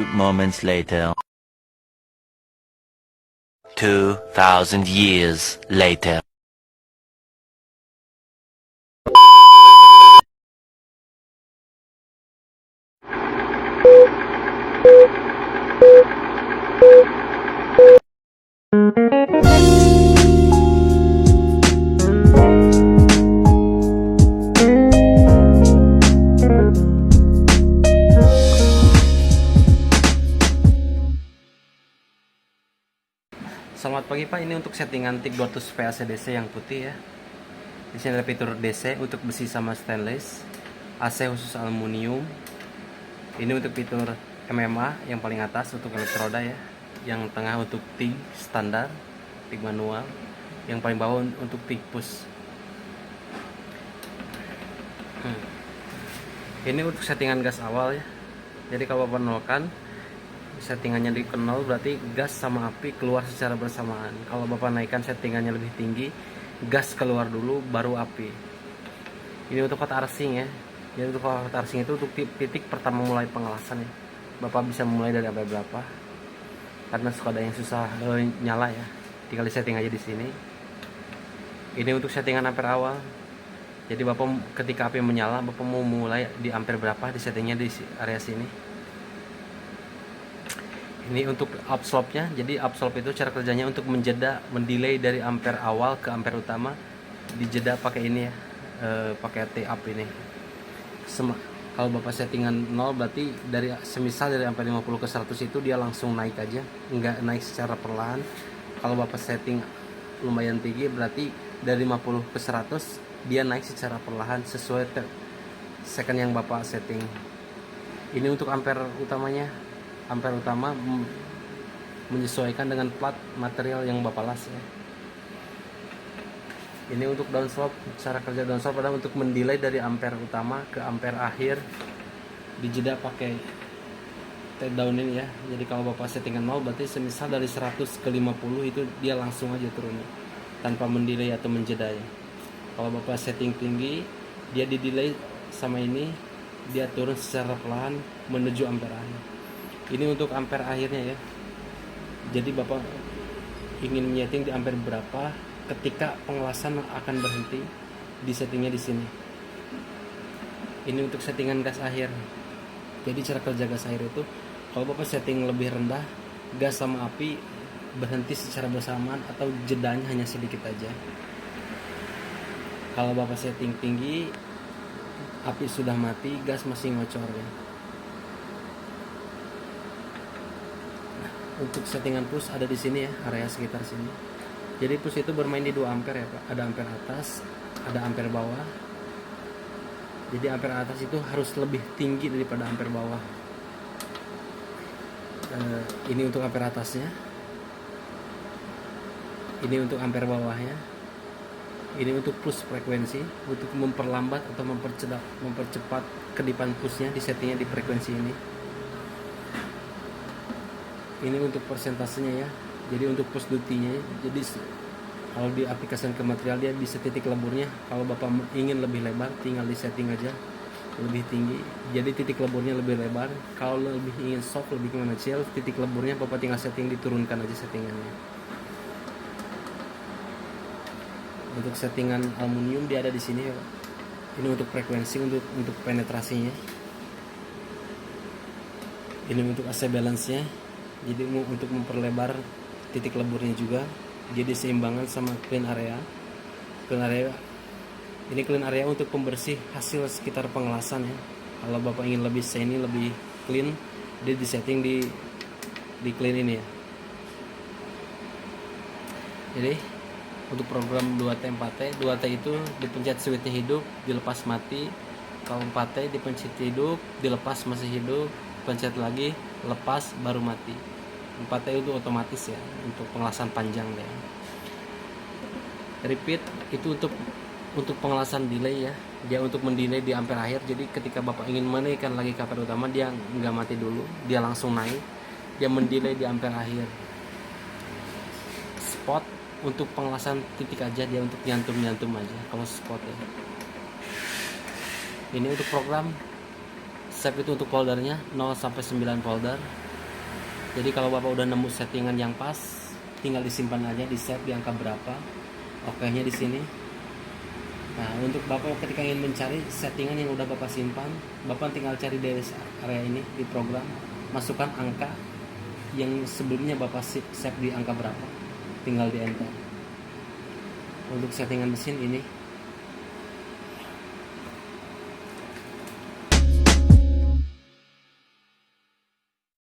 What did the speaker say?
Moments later. 2,000 years later. Selamat pagi Pak, ini untuk settingan TIG 200 VAC DC yang putih ya. Di sini ada fitur DC untuk besi sama stainless, AC khusus aluminium. Ini untuk fitur MMA yang paling atas untuk elektroda ya. Yang tengah untuk TIG standar, TIG manual. Yang paling bawah untuk TIG push. Ini untuk settingan gas awal ya. Jadi kalau Bapak nolkan, settingannya di 0 berarti gas sama api keluar secara bersamaan. Kalau Bapak naikkan settingannya lebih tinggi, gas keluar dulu baru api. Ini untuk kotak arsing ya. Jadi untuk kotak arsing itu untuk titik pertama mulai pengelasan ya. Bapak bisa mulai dari ampere berapa. Karena suka ada yang susah nyala ya. Tinggal di setting aja di sini. Ini untuk settingan ampere awal. Jadi Bapak ketika api menyala, Bapak mau mulai di ampere berapa, di settingnya di area sini. Ini untuk upslope-nya. Jadi upslope itu cara kerjanya untuk mendelay dari ampere awal ke ampere utama. Dijeda pakai ini ya, pakai T-up ini. Kalau Bapak settingan 0 berarti semisal dari ampere 50 ke 100 itu dia langsung naik aja, nggak naik secara perlahan. Kalau Bapak setting lumayan tinggi berarti dari 50 ke 100 dia naik secara perlahan sesuai second yang Bapak setting. Ini untuk ampere utamanya. Ampere utama menyesuaikan dengan plat material yang Bapak las ya. Ini untuk downslope. Cara kerja downslope adalah untuk mendelay dari ampere utama ke ampere akhir, dijeda pakai take down ini ya. Jadi kalau Bapak settingan 0 berarti semisal dari 100 ke 50 itu dia langsung aja turun tanpa mendelay atau menjeda ya. Kalau Bapak setting tinggi, dia didelay sama ini, dia turun secara perlahan menuju ampere akhir. Ini untuk ampere akhirnya ya. Jadi Bapak ingin menyeting di ampere berapa ketika pengelasan akan berhenti, di settingnya di sini. Ini untuk settingan gas akhir. Jadi cara kerja gas akhir itu kalau Bapak setting lebih rendah, gas sama api berhenti secara bersamaan atau jedanya hanya sedikit aja. Kalau Bapak setting tinggi, api sudah mati, gas masih ngocor ya. Untuk settingan push ada di sini ya, area sekitar sini. Jadi push itu bermain di 2 ampere ya Pak. Ada ampere atas, ada ampere bawah. Jadi ampere atas itu harus lebih tinggi daripada ampere bawah. Ini untuk ampere atasnya. Ini untuk ampere bawahnya. Ini untuk push frekuensi, untuk memperlambat atau mempercepat kedipan pushnya di settingnya di frekuensi ini. Ini untuk persentasenya ya. Jadi untuk push duty-nya, jadi kalau diaplikasikan ke material dia bisa titik leburnya. Kalau Bapak ingin lebih lebar, tinggal di setting aja lebih tinggi. Jadi titik leburnya lebih lebar. Kalau lebih ingin soft, lebih mengecil, titik leburnya Bapak tinggal setting, diturunkan aja settingannya. Untuk settingan aluminium dia ada di sini ya Pak. Ini untuk frekuensi, untuk penetrasinya. Ini untuk AC balance-nya. Jadi untuk memperlebar titik leburnya juga. Jadi seimbangan sama clean area. Ini clean area untuk pembersih hasil sekitar pengelasan ya. Kalau Bapak ingin lebih shiny, lebih clean, dia disetting di clean ini ya. Jadi untuk program 2T 4T, 2T itu dipencet switchnya hidup, dilepas mati. Kalau 4T dipencet hidup, dilepas masih hidup, pencet lagi, lepas baru mati. 4T itu otomatis ya, untuk pengelasan panjang deh. Repeat itu untuk pengelasan delay ya. Dia untuk mendelay di ampere akhir. Jadi ketika Bapak ingin menaikkan lagi ke ampere utama, dia nggak mati dulu, dia langsung naik. Dia mendelay di ampere akhir. Spot untuk pengelasan titik aja, dia untuk nyantum aja kalau spot ya. Ini untuk program save itu untuk foldernya 0 sampai 9 folder. Jadi kalau Bapak udah nemu settingan yang pas, tinggal disimpan aja, di save di angka berapa. Oke-nya di sini. Nah, untuk Bapak ketika ingin mencari settingan yang udah Bapak simpan, Bapak tinggal cari dari area ini di program, masukkan angka yang sebelumnya Bapak save di angka berapa, tinggal di enter. Untuk settingan mesin ini